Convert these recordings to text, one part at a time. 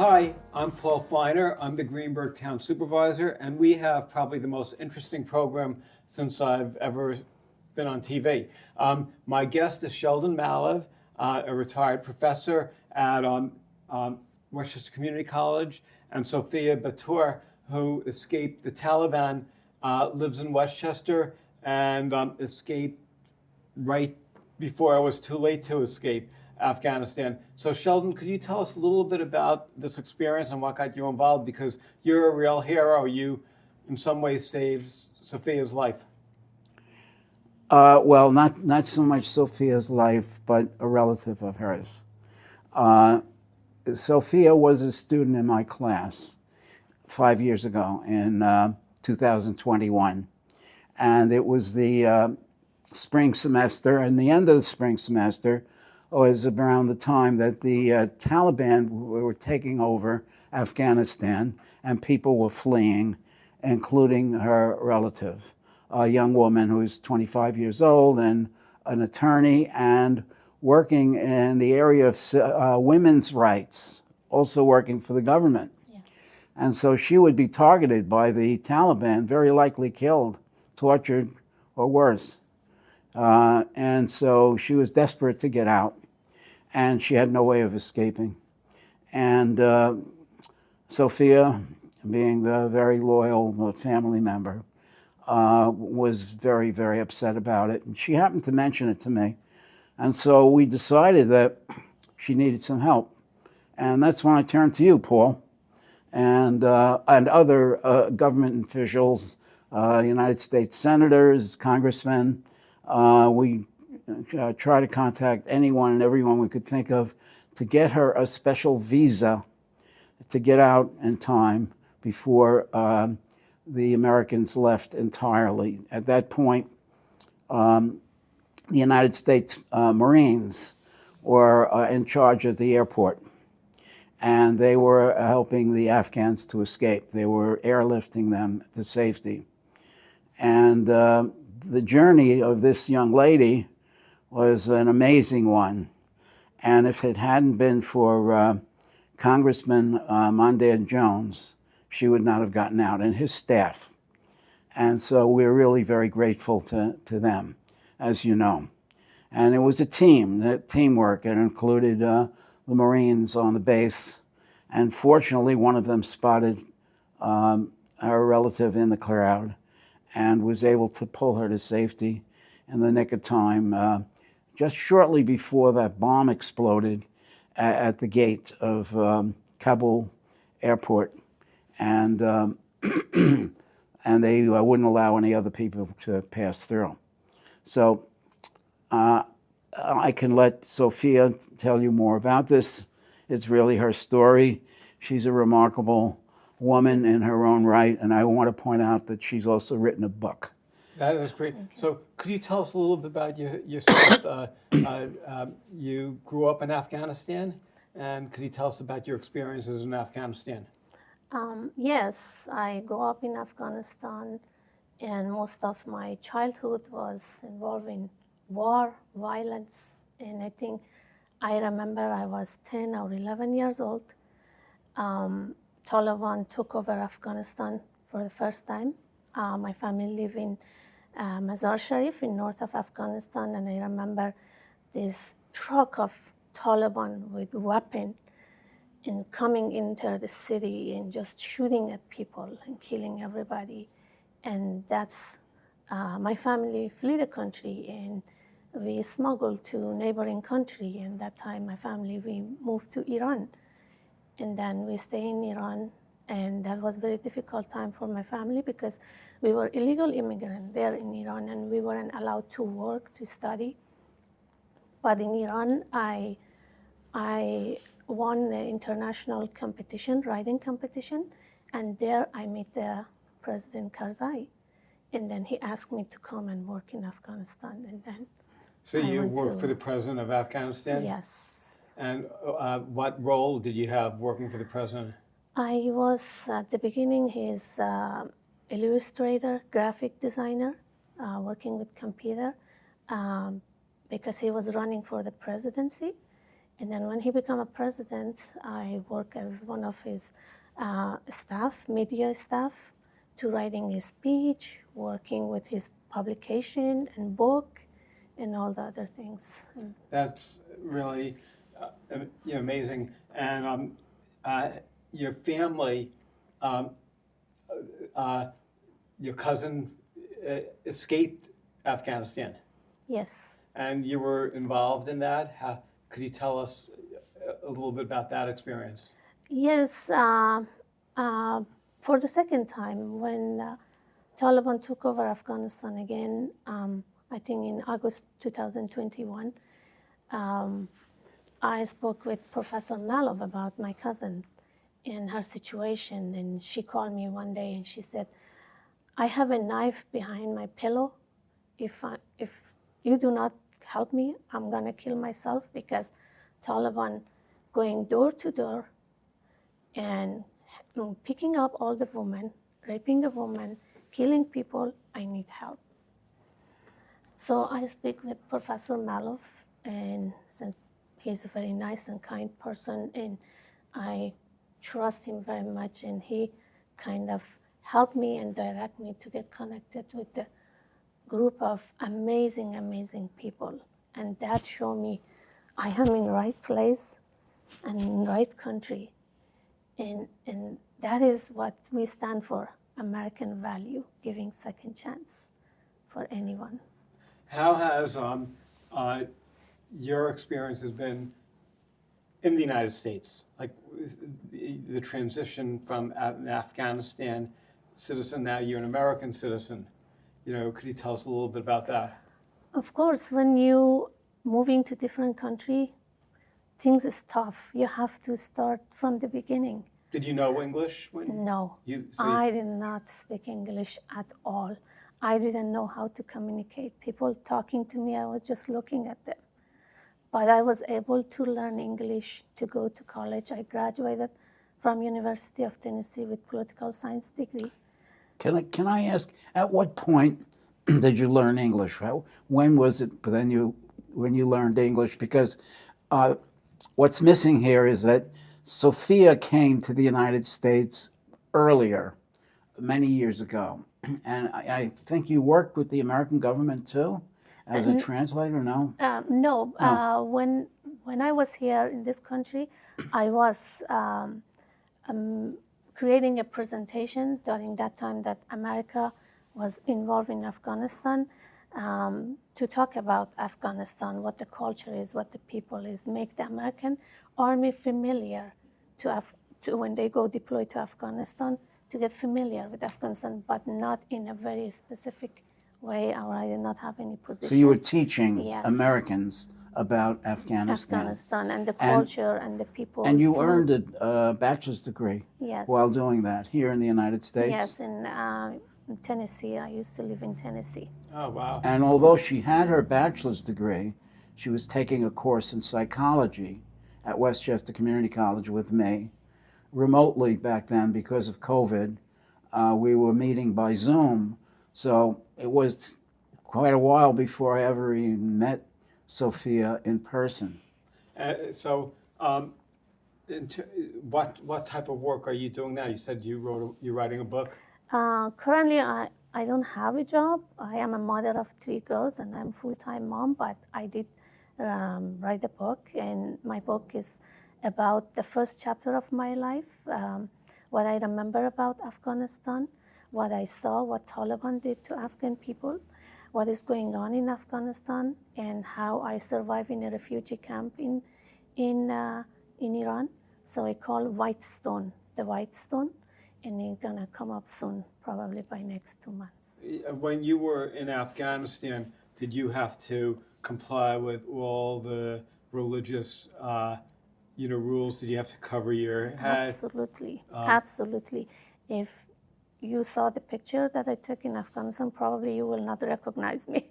Hi, I'm Paul Feiner. I'm the Greenburgh Town Supervisor, and we have probably the most interesting program since I've ever been on TV. My guest is Sheldon Malev, a retired professor at Westchester Community College, and Sofia Bator, who escaped the Taliban, lives in Westchester, and escaped right before it was too late to escape Afghanistan. So Sheldon, could you tell us a little bit about this experience and what got you involved? Because you're a real hero. You, in some ways, saved Sophia's life. Well, not so much Sophia's life, but a relative of hers. Sophia was a student in my class 5 years ago in 2021. And it was the spring semester, and the end of the spring semester was around the time that the Taliban were taking over Afghanistan and people were fleeing, including her relative, a young woman who was 25 years old and an attorney and working in the area of women's rights, also working for the government. Yes. And so she would be targeted by the Taliban, very likely killed, tortured, or worse. And so she was desperate to get out, and she had no way of escaping. And Sophia, being a very loyal family member, was very, very upset about it. And she happened to mention it to me. And so we decided that she needed some help. And that's when I turned to you, Paul, and other government officials, United States senators, congressmen. We try to contact anyone and everyone we could think of to get her a special visa to get out in time before the Americans left entirely. At that point, the United States Marines were in charge of the airport, and they were helping the Afghans to escape. They were airlifting them to safety. And the journey of this young lady was an amazing one. And if it hadn't been for Congressman Mondale Jones, she would not have gotten out, and his staff. And so we're really very grateful to them, as you know. And it was a teamwork. It included the Marines on the base. And fortunately, one of them spotted our relative in the crowd and was able to pull her to safety in the nick of time, just shortly before that bomb exploded at the gate of Kabul airport. And and they wouldn't allow any other people to pass through. So I can let Sophia tell you more about this. It's really her story. She's a remarkable woman in her own right, and I want to point out that she's also written a book. That is great. So could you tell us a little bit about yourself? You grew up in Afghanistan, and could you tell us about your experiences in Afghanistan? Yes, I grew up in Afghanistan, and most of my childhood was involved in war, violence, and I remember I was 10 or 11 years old. Taliban took over Afghanistan for the first time. My family lived in Mazar Sharif in north of Afghanistan, and I remember this truck of Taliban with weapon and coming into the city and just shooting at people and killing everybody. And that's, my family fled the country and we smuggled to neighboring country. And that time my family, we moved to Iran. And then we stayed in Iran, and that was a very difficult time for my family because we were illegal immigrants there in Iran and we weren't allowed to work, to study. But in Iran, I won the international competition, riding competition, and there I met the President Karzai. And then he asked me to come and work in Afghanistan, and then So you worked for the President of Afghanistan? Yes. And what role did you have working for the President? I was, at the beginning, his illustrator, graphic designer, working with computer, because he was running for the presidency. And then when he became a president, I worked as one of his staff, media staff, to writing his speech, working with his publication and book, and all the other things. That's really amazing. And your family, your cousin escaped Afghanistan, Yes. and you were involved in that. Could you tell us a little bit about that experience? Yes. For the second time, when Taliban took over Afghanistan again, I think in August 2021, I spoke with Professor Malev about my cousin and her situation. And she called me one day and she said, I have a knife behind my pillow. If you do not help me, I'm going to kill myself, because Taliban going door to door and picking up all the women, raping the women, killing people. I need help. So I speak with Professor Malev, and since he's a very nice and kind person, and I trust him very much, and he kind of helped me and direct me to get connected with the group of amazing, amazing people. And that showed me I am in the right place and in the right country. And that is what we stand for, American value, giving second chance for anyone. How has your experience has been in the United States, like the transition from an Afghanistan citizen, now you're an American citizen? Could you tell us a little bit about that? Of course, when you moving to different country, things is tough. You have to start from the beginning. Did you know English when No, I did not speak English at all. I didn't know how to communicate. People talking to me, I was just looking at them. But I was able to learn English to go to college. I graduated from University of Tennessee with political science degree. Can I ask, at what point did you learn English? When was it when you learned English? Because what's missing here is that Sofia came to the United States earlier, many years ago. And I think you worked with the American government too, as a translator, no? No. When I was here in this country, I was creating a presentation during that time that America was involved in Afghanistan, to talk about Afghanistan, what the culture is, what the people is, make the American army familiar to when they go deploy to Afghanistan, to get familiar with Afghanistan, but not in a very specific way, or I did not have any position. So you were teaching Yes. Americans about Afghanistan. And the culture and the people. And you earned a bachelor's degree Yes. while doing that here in the United States? Yes, in Tennessee. I used to live in Tennessee. Oh, wow. And although she had her bachelor's degree, she was taking a course in psychology at Westchester Community College with me, remotely back then because of COVID. We were meeting by Zoom, so it was quite a while before I ever even met Sofia in person. What type of work are you doing now? You said you're writing a book. Currently, I don't have a job. I am a mother of 3 girls, and I'm a full-time mom, but I did write a book, and my book is about the first chapter of my life, what I remember about Afghanistan, what I saw, what Taliban did to Afghan people, what is going on in Afghanistan, and how I survived in a refugee camp in Iran. So I call White Stone, the White Stone, and it's gonna come up soon, probably by next 2 months. When you were in Afghanistan, did you have to comply with all the religious rules? Did you have to cover your head? Absolutely, absolutely. If you saw the picture that I took in Afghanistan, probably you will not recognize me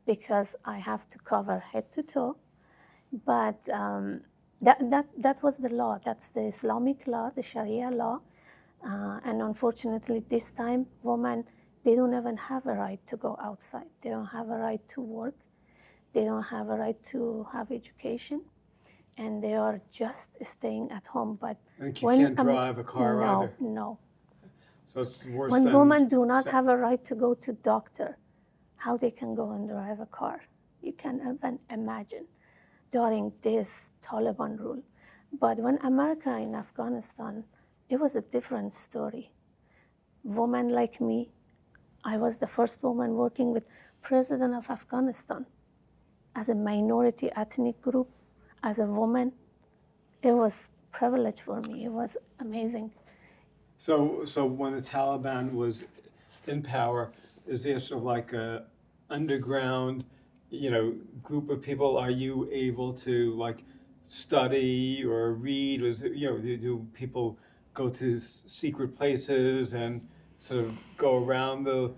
because I have to cover head to toe. But that was the law. That's the Islamic law, the Sharia law. And unfortunately, this time, women, they don't even have a right to go outside. They don't have a right to work. They don't have a right to have education. and they are just staying at home. But And you can't drive a car no, either. no. So it's worse When than... women do not have a right to go to doctor, how they can go and drive a car? You can even imagine during this Taliban rule. But when America in Afghanistan, it was a different story. Women like me, I was the first woman working with President of Afghanistan. As a minority ethnic group, as a woman, it was privilege for me. It was amazing. So when the Taliban was in power, is there sort of like a underground, group of people? Are you able to like study or read? Or is it, do people go to secret places and sort of go around the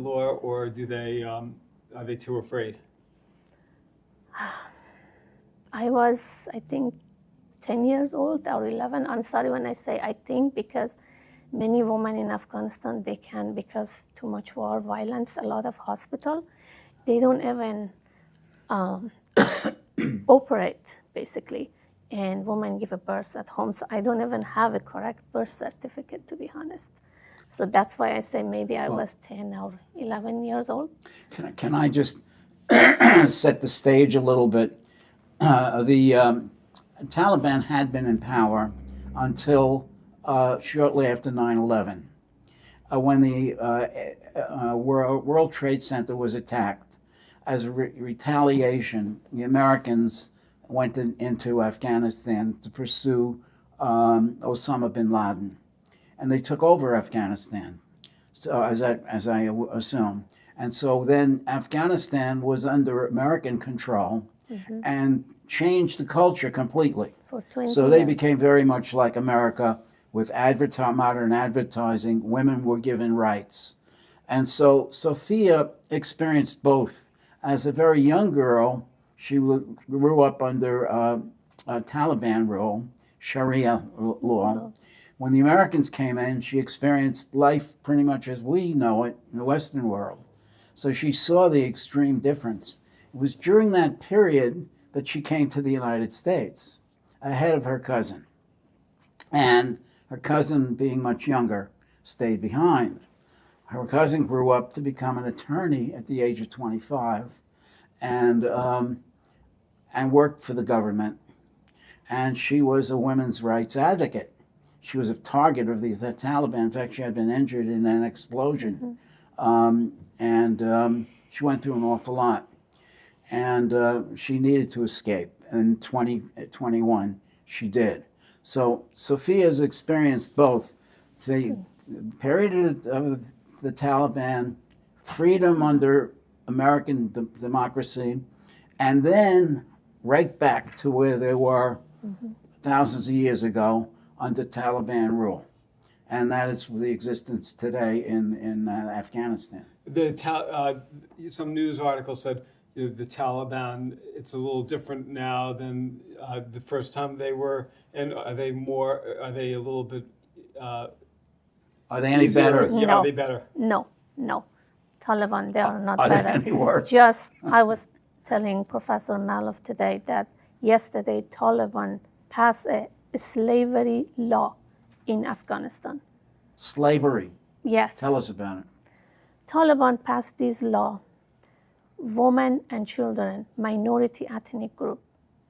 law, or do they are they too afraid? I was, I think, 10 years old or 11. I'm sorry when I say I think, because many women in Afghanistan, they can, because too much war, violence, a lot of hospital, they don't even operate, basically. And women give a birth at home. So I don't even have a correct birth certificate, to be honest. So that's why I say maybe I was 10 or 11 years old. Can I just set the stage a little bit? The Taliban had been in power until shortly after 9/11, when the World Trade Center was attacked. As a retaliation, the Americans went into Afghanistan to pursue Osama bin Laden, and they took over Afghanistan. So, as I assume, and so then Afghanistan was under American control, and changed the culture completely. For 20 So they years. became very much like America with modern advertising. Women were given rights. And so Sofia experienced both. As a very young girl, she grew up under Taliban rule, Sharia law. When the Americans came in, she experienced life pretty much as we know it in the Western world. So she saw the extreme difference. It was during that period that she came to the United States, ahead of her cousin. And her cousin, being much younger, stayed behind. Her cousin grew up to become an attorney at the age of 25 and worked for the government. And she was a women's rights advocate. She was a target of the Taliban. In fact, she had been injured in an explosion. She went through an awful lot. And she needed to escape. And in 2021, she did. So Sofia's experienced both the period of the Taliban, freedom under American democracy, and then right back to where they were thousands of years ago under Taliban rule. And that is the existence today in Afghanistan. Some news article said the Taliban, it's a little different now than the first time they were. And are they a little bit Are they any easier? better? Yeah, No. are they better? No. Taliban, they are not Are better. they any worse? Just, I was telling Professor Malev today that yesterday Taliban passed a slavery law in Afghanistan. Slavery. Yes. Tell us about it. Taliban passed this law. Women and children, minority ethnic group,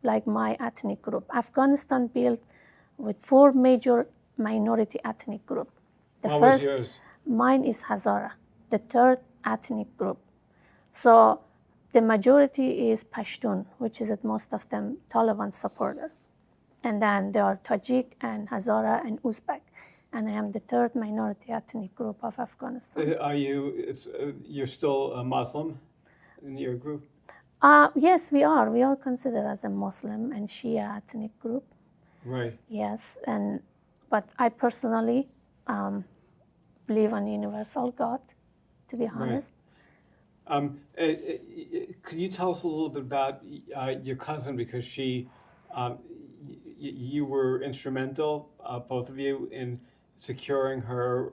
like my ethnic group. Afghanistan built with 4 major minority ethnic group. What was yours? Mine is Hazara, the 3rd ethnic group. So the majority is Pashtun, which is most of them Taliban supporter. And then there are Tajik and Hazara and Uzbek. And I am the 3rd minority ethnic group of Afghanistan. You're still a Muslim in your group? Yes, we are. We are considered as a Muslim and Shia ethnic group. Right. Yes, but I personally believe in universal God, to be honest. Could you tell us a little bit about your cousin, because you were instrumental, both of you, in securing her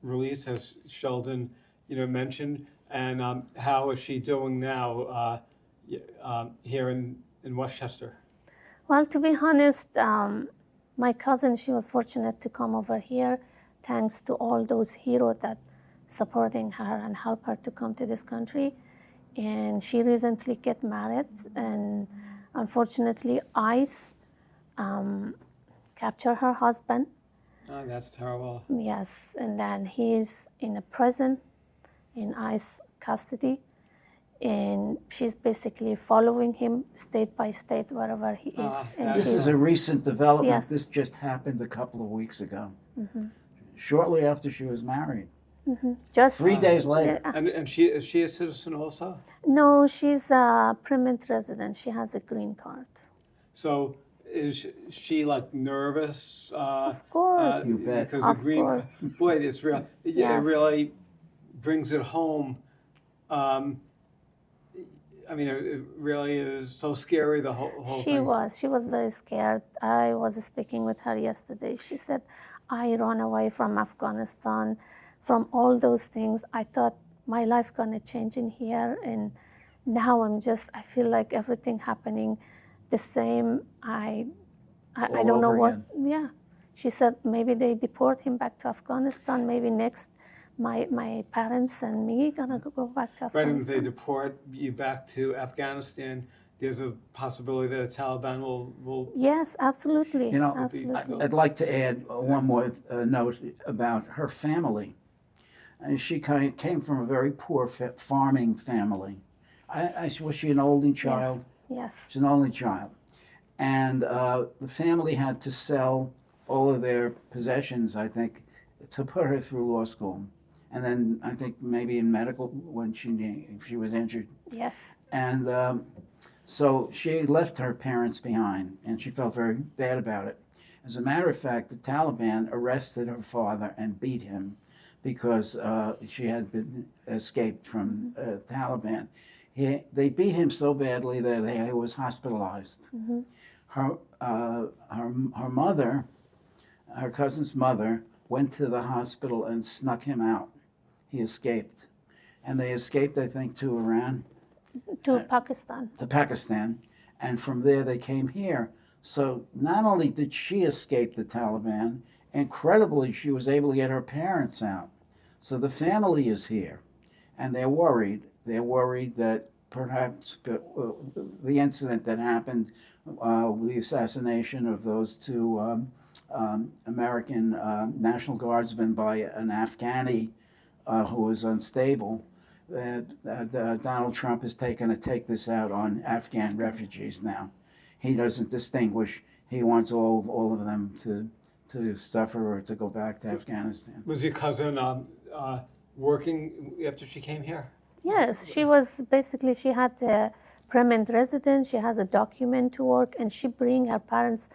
release, as Sheldon, mentioned, and how is she doing now here in Westchester? Well, to be honest, my cousin, she was fortunate to come over here thanks to all those heroes that supporting her and help her to come to this country. And she recently get married, and unfortunately, ICE captured her husband. Oh, that's terrible. Yes, and then he's in a prison in ICE custody, and she's basically following him state by state wherever he is. And This she's, is a recent development. Yes. This just happened a couple of weeks ago, shortly after she was married. just 3 days later. Yeah. And is she a citizen also? No, she's a permanent resident. She has a green card. So is she like nervous? Of course. You bet. Because Of the green, course. boy, it's real. It Yes. really brings it home. I mean, it really is so scary. The whole thing. She was very scared. I was speaking with her yesterday. She said, I ran away from Afghanistan, from all those things. I thought my life gonna change in here, and now I feel like everything happening the same. I don't know over what. again. Yeah, she said maybe they deport him back to Afghanistan. Maybe next, my parents and me gonna go back to Right, and if Afghanistan. they deport you back to Afghanistan, there's a possibility that the Taliban will Yes, absolutely. You know, absolutely. I'd like to add one more note about her family. And she came from a very poor farming family. Was she an only child? Yes. She's an only child. And the family had to sell all of their possessions, I think, to put her through law school. And then I think maybe in medical when she was injured. Yes. And so she left her parents behind, and she felt very bad about it. As a matter of fact, the Taliban arrested her father and beat him because she had been escaped from Taliban. They beat him so badly that he was hospitalized. Her mother, her cousin's mother, went to the hospital and snuck him out. He escaped. And they escaped, I think, to Iran. To Pakistan. To Pakistan, and from there they came here. So not only did she escape the Taliban, incredibly, she was able to get her parents out. So the family is here, and they're worried. They're worried that perhaps the incident that happened, the assassination of those two American National Guardsmen by an Afghani who was unstable, Donald Trump has taken to take this out on Afghan refugees now. He doesn't distinguish. He wants all of them to suffer or to go back to Afghanistan. Was your cousin working after she came here? Yes, she was basically, she had a permanent residence, she has a document to work, and she bring her parents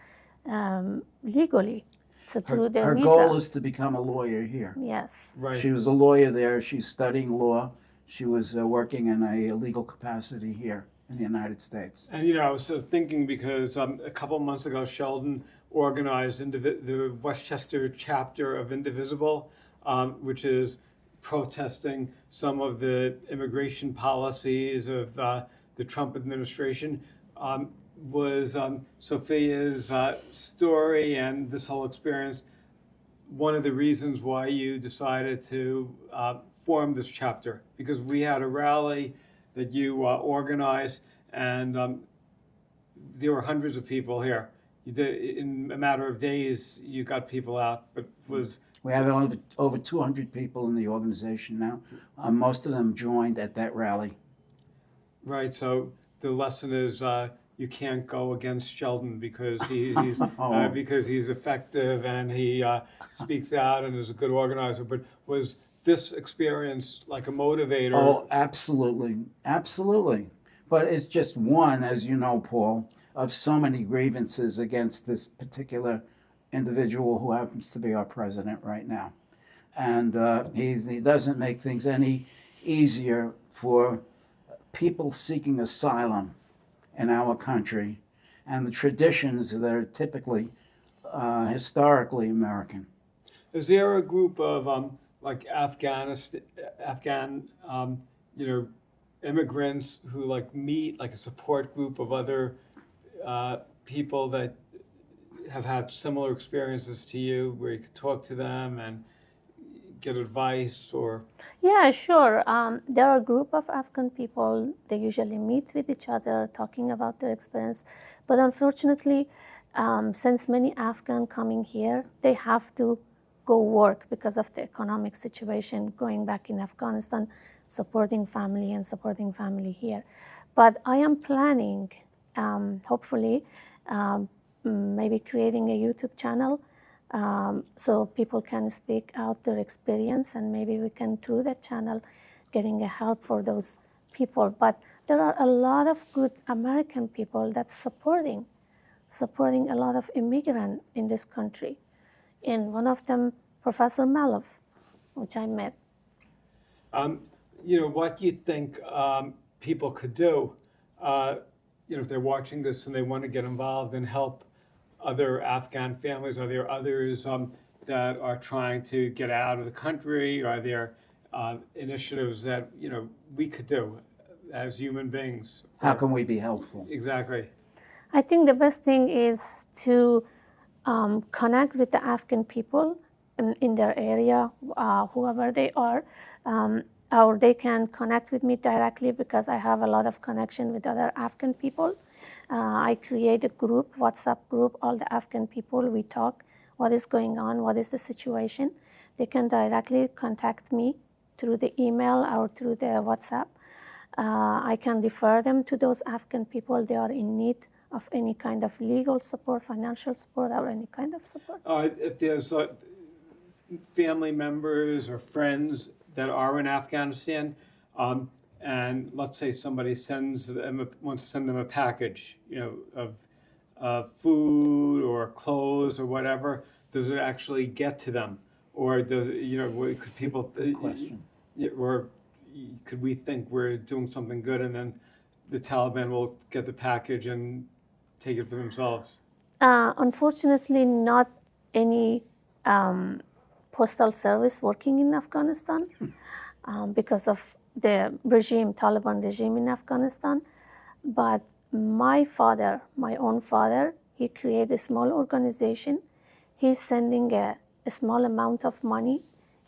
legally. So through their Her visa. goal is to become a lawyer here. Yes. Right. She was a lawyer there. She's studying law. She was working in a legal capacity here in the United States. And I was thinking because a couple months ago, Sheldon organized the Westchester chapter of Indivisible, which is protesting some of the immigration policies of the Trump administration. Was Sofia's story and this whole experience one of the reasons why you decided to form this chapter? Because we had a rally that you organized, and there were hundreds of people here. You did, in a matter of days, you got people out, but We have over 200 people in the organization now. Most of them joined at that rally. Right, so the lesson is you can't go against Sheldon because because he's effective and he speaks out and is a good organizer. But was this experience like a motivator? Oh, absolutely, absolutely. But it's just one, as you know, Paul, of so many grievances against this particular individual who happens to be our president right now. And he doesn't make things any easier for people seeking asylum in our country and the traditions that are typically historically American. Is there a group of like Afghan immigrants who like meet like a support group of other people that have had similar experiences to you, where you could talk to them and get advice or? Yeah, sure. There are a group of Afghan people. They usually meet with each other, talking about their experience. But unfortunately, since many Afghan coming here, they have to go work because of the economic situation, going back in Afghanistan, supporting family here. But I am planning, hopefully, maybe creating a YouTube channel so people can speak out their experience, and maybe we can, through that channel, getting a help for those people. But there are a lot of good American people that's supporting a lot of immigrants in this country. And one of them, Professor Malev, which I met. What do you think people could do, if they're watching this and they want to get involved and help other Afghan families? Are there others that are trying to get out of the country? Are there initiatives that, we could do as human beings? How can we be helpful? Exactly. I think the best thing is to connect with the Afghan people in their area, whoever they are, or they can connect with me directly because I have a lot of connection with other Afghan people. I create a group, WhatsApp group, all the Afghan people, we talk, what is going on, what is the situation. They can directly contact me through the email or through the WhatsApp. I can refer them to those Afghan people. They are in need of any kind of legal support, financial support, or any kind of support. If there's family members or friends that are in Afghanistan, and let's say somebody wants to send them a package, of food or clothes or whatever, does it actually get to them, or does could people? Question. Or could we think we're doing something good and then the Taliban will get the package and take it for themselves? Unfortunately, not any postal service working in Afghanistan because of the regime, Taliban regime in Afghanistan. But my own father, he created a small organization. He's sending a small amount of money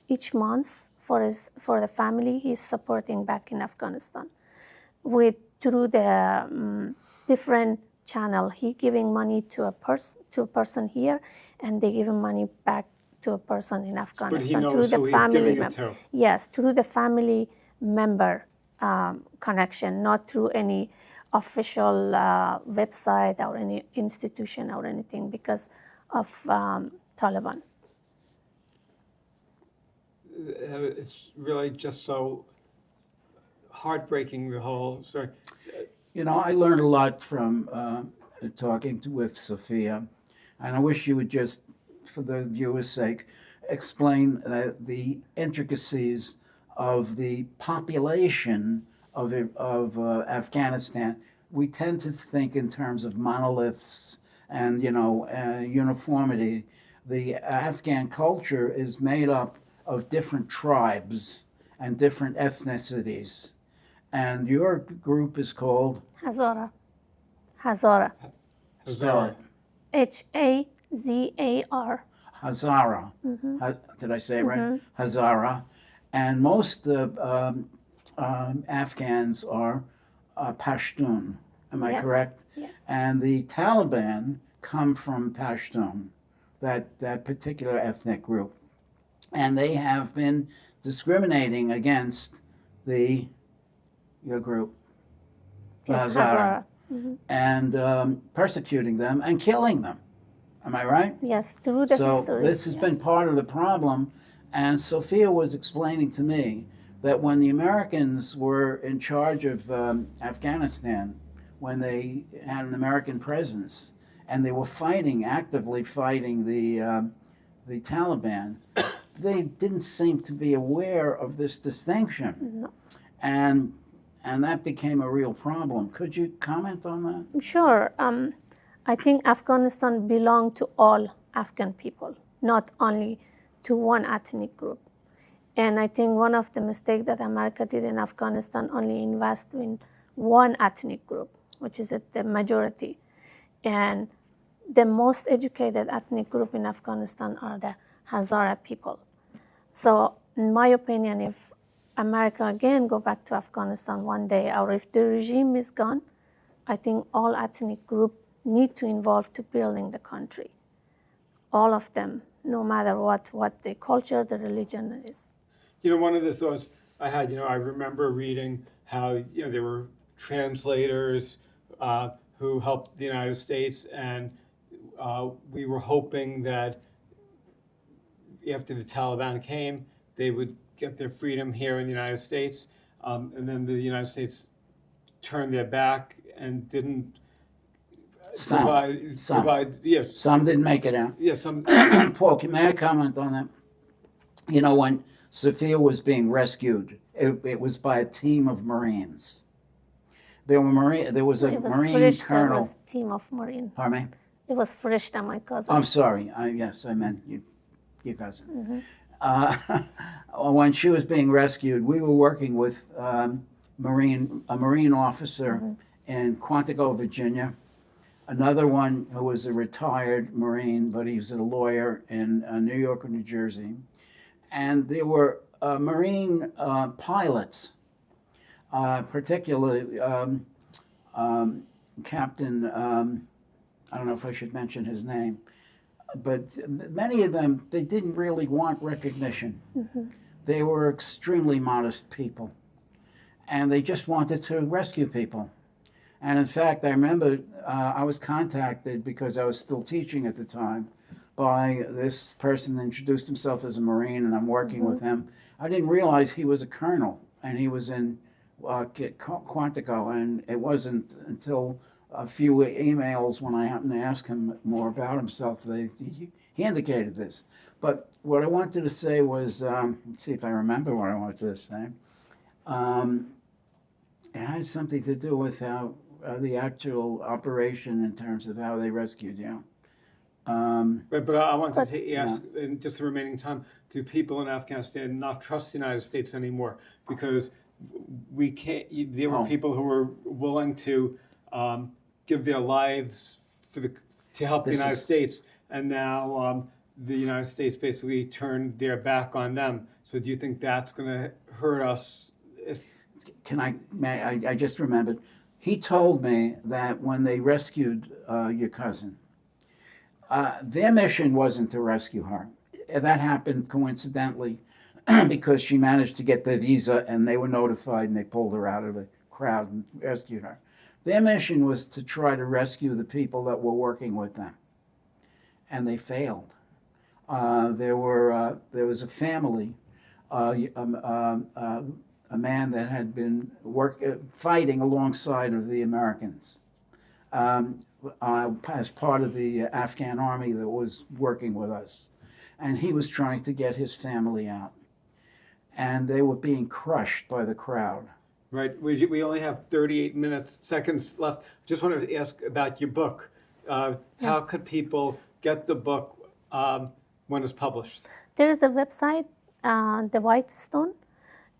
each month for the family he's supporting back in Afghanistan. Through the different channel, he giving money to a person here, and they give him money back to a person in Afghanistan. But he knows who he's giving it to. Yes, through the family member connection, not through any official website or any institution or anything because of Taliban. It's really just so heartbreaking, the whole story. I learned a lot from talking with Sofia, and I wish you would just, for the viewers' sake, explain the intricacies of the population of Afghanistan. We tend to think in terms of monoliths and uniformity. The Afghan culture is made up of different tribes and different ethnicities. And your group is called? Hazara. Spell it. Hazar. Hazara. Mm-hmm. Did I say it right? Mm-hmm. Hazara. And most Afghans are Pashtun. Am I correct? Yes. And the Taliban come from Pashtun, that particular ethnic group. And they have been discriminating against your group, Yes, Hazara, Hazara. Mm-hmm. and persecuting them and killing them. Am I right? Yes, through the history. So this has been part of the problem. And Sofia was explaining to me that when the Americans were in charge of Afghanistan, when they had an American presence, and they were actively fighting the Taliban, they didn't seem to be aware of this distinction. No. And that became a real problem. Could you comment on that? Sure. I think Afghanistan belonged to all Afghan people, not only to one ethnic group. And I think one of the mistakes that America did in Afghanistan only invest in one ethnic group, which is the majority. And the most educated ethnic group in Afghanistan are the Hazara people. So in my opinion, if America again go back to Afghanistan one day, or if the regime is gone, I think all ethnic groups need to involve to building the country. All of them, no matter what the culture, the religion is. You know, one of the thoughts I had, I remember reading how, there were translators who helped the United States, and we were hoping that after the Taliban came, they would get their freedom here in the United States, and then the United States turned their back and didn't provide. Yes, Some didn't make it out. yes, some. Paul, may I comment on that? You know, when Sofia was being rescued, it was by a team of Marines. There was a Marine Frisch, colonel. It was team of Marine. Pardon me? It was Frisch and my cousin. I'm sorry. Yes, I meant you cousin. When she was being rescued, we were working with a Marine officer in Quantico, Virginia. Another one who was a retired Marine, but he was a lawyer in New York or New Jersey. And there were Marine pilots, particularly Captain, I don't know if I should mention his name, but many of them, they didn't really want recognition. They were extremely modest people, and they just wanted to rescue people. And in fact, I remember I was contacted because I was still teaching at the time by this person that introduced himself as a Marine, and I'm working with him. I didn't realize he was a colonel, and he was in Quantico, and it wasn't until a few emails when I happened to ask him more about himself, he indicated this. But what I wanted to say was, let's see if I remember what I wanted to say. It had something to do with how the actual operation in terms of how they rescued you. Right, but I wanted to ask, in just the remaining time, do people in Afghanistan not trust the United States anymore? Because we can't. There were people who were willing to give their lives to help the United States, and now the United States basically turned their back on them. So do you think that's going to hurt us? I just remembered. He told me that when they rescued your cousin, their mission wasn't to rescue her. That happened coincidentally because she managed to get the visa, and they were notified, and they pulled her out of the crowd and rescued her. Their mission was to try to rescue the people that were working with them, and they failed. There was a family, a man that had been fighting alongside of the Americans as part of the Afghan army that was working with us. And he was trying to get his family out. And they were being crushed by the crowd. Right. We only have 38 seconds left. Just wanted to ask about your book. How could people get the book when it's published? There is a website, the White Stone,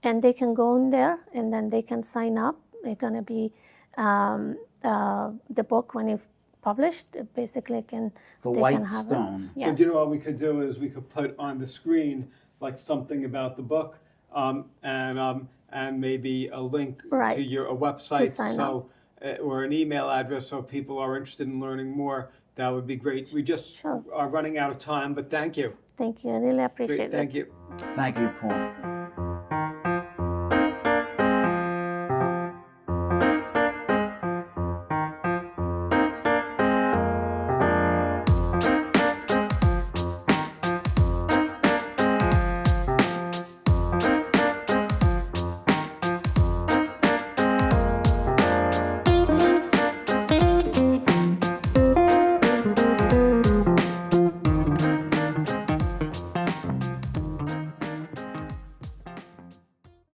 and they can go in there, and then they can sign up. They're going to be the book when it's published. Basically, the White Stone. Yes. So do you know what we could do is we could put on the screen like something about the book, and maybe a link to your website, or an email address, so if people are interested in learning more. That would be great. We just are running out of time, but thank you. Thank you. I really appreciate it. Thank you. Thank you, Paul.